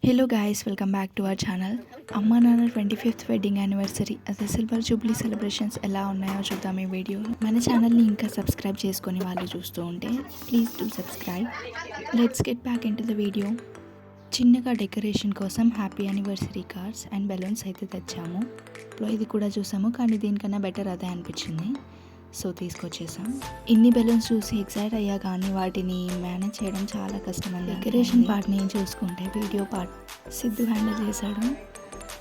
Hello guys, welcome back to our channel. అమ్మా నాన్న 25th wedding anniversary అదే silver Jubilee celebrations ఎలా ఉన్నాయో చూద్దాం ఈ వీడియో. మన ఛానల్ని ఇంకా సబ్స్క్రైబ్ చేసుకొని వాళ్ళు చూస్తూ ఉంటే please do subscribe. Let's get back in to the video. చిన్నగా డెకరేషన్ కోసం happy anniversary cards and balloons అయితే తెచ్చాము. ఇప్పుడు ఇది కూడా చూసాము, కానీ దీనికన్నా బెటర్ అదే అనిపించింది, సో తీసుకొచ్చేసాం. ఇన్ని బెలూన్స్ చూసి ఎక్సైట్ అయ్యా, కానీ వాటిని మేనేజ్ చేయడం చాలా కష్టమండి. డెకరేషన్ పార్ట్ని చూసుకుంటే వీడియో పార్ట్ సిద్ధు హ్యాండిల్ చేశాడు.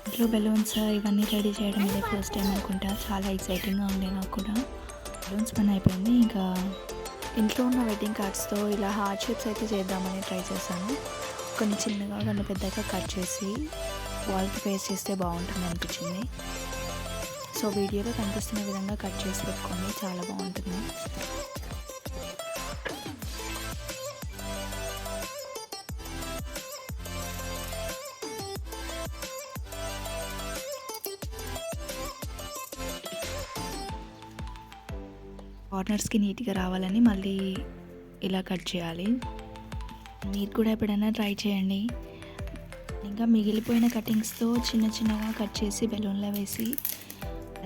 ఇంట్లో బెలూన్స్ ఇవన్నీ రెడీ చేయడం ఇదే ఫస్ట్ టైం అనుకుంటా. చాలా ఎక్సైటింగ్గా ఉండే నాకు కూడా. బెలూన్స్ పని అయిపోయింది. ఇంకా ఇంట్లో ఉన్న వెడ్డింగ్ కార్డ్స్తో ఇలా హార్ట్ షేప్స్ అయితే చేద్దామని ట్రై చేశాను. కొన్ని చిన్నగా కొన్ని పెద్దగా కట్ చేసి వాల్కి పేస్ట్ చేస్తే బాగుంటుంది అనిపించింది. సో వీడియోలో కనిపిస్తున్న విధంగా కట్ చేసి పెట్టుకోండి, చాలా బాగుంటుంది. కార్నర్స్కి నీట్గా రావాలని మళ్ళీ ఇలా కట్ చేయాలి. మీరు కూడా ఎప్పుడైనా ట్రై చేయండి. ఇంకా మిగిలిపోయిన కటింగ్స్తో చిన్న చిన్నగా కట్ చేసి బెలూన్లో వేసి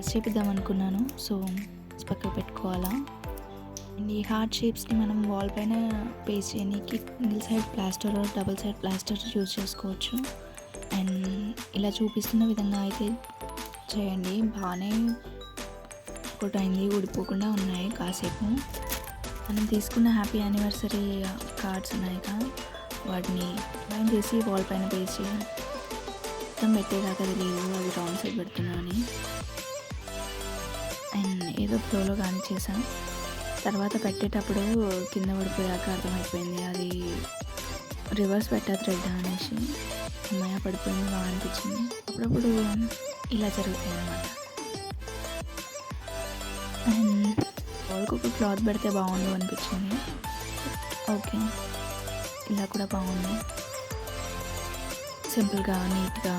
చేపిద్దాం అనుకున్నాను. సో పక్కకు పెట్టుకోవాలా. అండ్ ఈ హార్ట్ షేప్స్ని మనం వాల్ పైన పేస్ట్ చేయడానికి single side plaster double side plaster use చేసుకోవచ్చు. అండ్ ఇలా చూపిస్తున్న విధంగా అయితే చేయండి. బాగానే కొట్టయింది, ఊడిపోకుండా ఉన్నాయి. కాసేపు మనం తీసుకున్న హ్యాపీ యానివర్సరీ కార్డ్స్ ఉన్నాయి కదా, వాటిని లైన్ చేసి వాల్ పైన పేస్ట్ చేయాలి. మొత్తం పెట్టేదాకా తెలియదు అది రాంగ్ సైడ్ పెడుతున్నా అని. అండ్ ఏదో ఫ్లోలో కానీ చేసాం. తర్వాత పెట్టేటప్పుడు కింద పడిపోయాక అర్థమైపోయింది అది రివర్స్ పెట్టా థ్రెడ్ అనేసి. అమ్మాయి పడిపోయింది, బాగా అనిపించింది. అప్పుడప్పుడు ఇలా జరుగుతాయి అన్నమాట. అండ్ వాళ్ళకు ఒక క్లాత్ పెడితే బాగుండు అనిపించింది. ఓకే, ఇలా కూడా బాగుంది. సింపుల్గా నీట్గా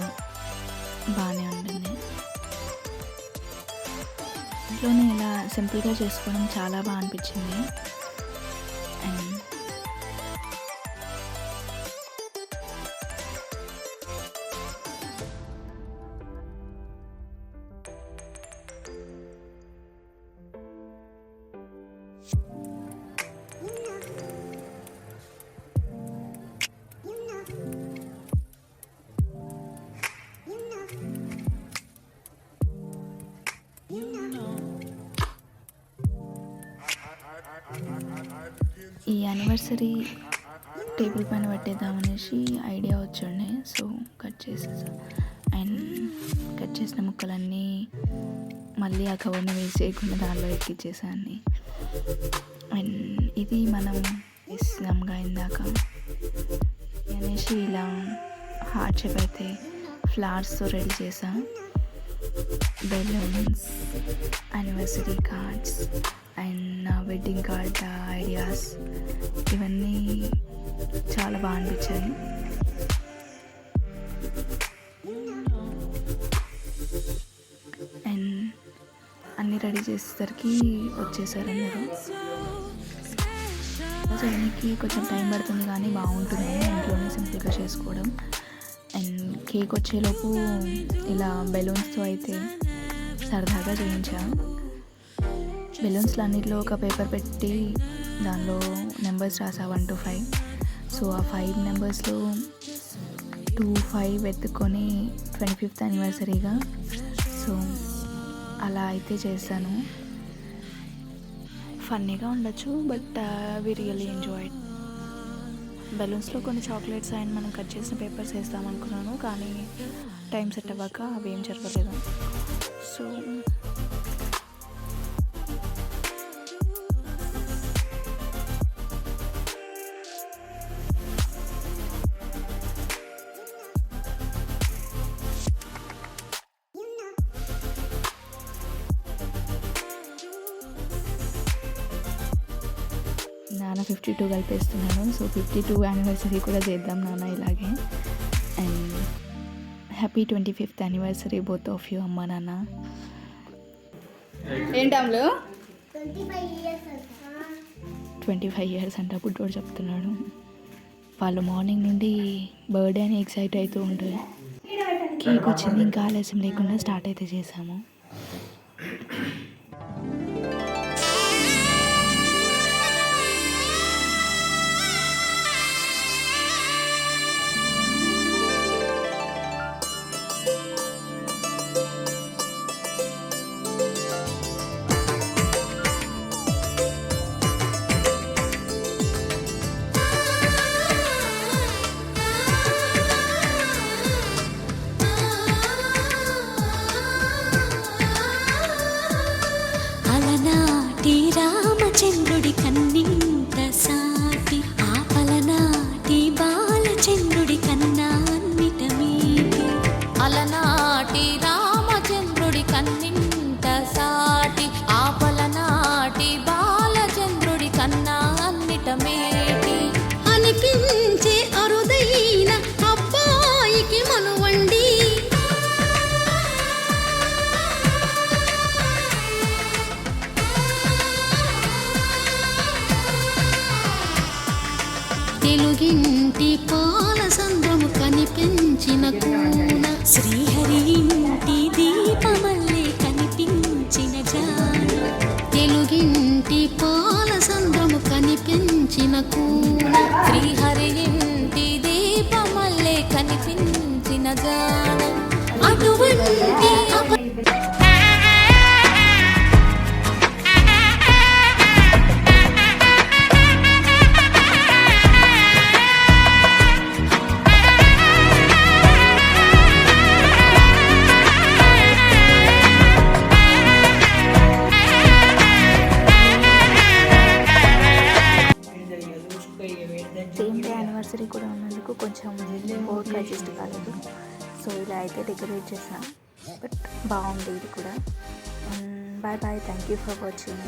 బాగానే ఉంటుంది. ఇంట్లోనే ఇలా సింపుల్గా చేసుకోవడం చాలా బాగా అనిపించింది. అండ్ ఈ యానివర్సరీ టేబుల్ పైన పెట్టేద్దామనేసి ఐడియా వచ్చండి. సో కట్ చేసేసాం. అండ్ కట్ చేసిన ముక్కలన్నీ మళ్ళీ ఆ కవర్ని వేసేయకుండా దానిలో ఎక్కిచ్చేసాన్ని. అండ్ ఇది మనం వేసినాంగా ఇందాక అనేసి ఇలా హార్ట్ షేప్ అయితే ఫ్లవర్స్తో రెడీ చేసాం. బెలూన్స్, యానివర్సరీ కార్డ్స్ అండ్ నా వెడ్డింగ్ కార్డ్ ఐడియాస్ ఇవన్నీ చాలా బాగా అనిపించాయి. అండ్ అన్నీ రెడీ చేసేసరికి వచ్చేసారు అందరూ. చేయడానికి కొంచెం టైం పడుతుంది, కానీ బాగుంటుంది ఇంట్లోనే సింపుల్గా చేసుకోవడం. అండ్ కేక్ వచ్చేలోపు ఇలా బెలూన్స్తో అయితే సరదాగా చేయించా. బెలూన్స్లో అన్నిట్లో ఒక పేపర్ పెట్టి దానిలో నెంబర్స్ రాసా 1 to 5. సో ఆ 5 నెంబర్స్లో 2, 5 ఎత్తుకొని 25th యానివర్సరీగా సో అలా అయితే చేశాను. ఫన్నీగా ఉండొచ్చు, బట్ వి రియల్లీ ఎంజాయ్డ్. బెలూన్స్లో కొన్ని చాక్లెట్స్ అండ్ మనం కట్ చేసిన పేపర్స్ వేస్తామనుకున్నాను, కానీ టైం సెట్ అవ్వక అవి ఏం జరగలేదు. సో నాన్న 52 కలిపేస్తున్నాడు. సో 52 యానివర్సరీ కూడా చేద్దాం నాన్న ఇలాగే. And happy 25th anniversary both of you అమ్మా నాన్న. ఏంటమ్లు 25 years అంట బుడ్డోడు చెప్తున్నాడు. వాళ్ళు మార్నింగ్ నుండి బర్త్డే అని ఎక్సైట్ అవుతూ ఉంటారు. కేక్ వచ్చింది, ఇంకా ఆలస్యం లేకుండా స్టార్ట్ అయితే చేసాము. అలనాటి రామచంద్రుడి కన్నింత సాటి, ఆపలనాటి బాలచంద్రుడి కన్నా అన్నిట మీటి. అలనాటి రామచంద్రుడి కన్నింత సాటి, ఆపలనాటి బాలచంద్రుడి కన్నా అన్నిట మేటి. అనిపించే అరుదైన అబ్బాయికి మనువండి, తెలుగింటి పాల సంద్రము కనిపించిన కూన, శ్రీహరి ఇంటి దీపమల్లే కనిపించిన జాన. తెలుగింటి పాల సంద్రము కనిపించిన కూన, శ్రీహరి ఇంటి దీపమల్లే కనిపించిన జాన. అటువంటి సేమ్ డే యానివర్సరీ కూడా ఉన్నందుకు కొంచెం ఓవర్గా అడ్జస్ట్ కాలేదు. సో ఇలా అయితే డెకరేట్ చేసాం, బట్ బాగుంది ఇది కూడా. Bye bye, thank you for watching.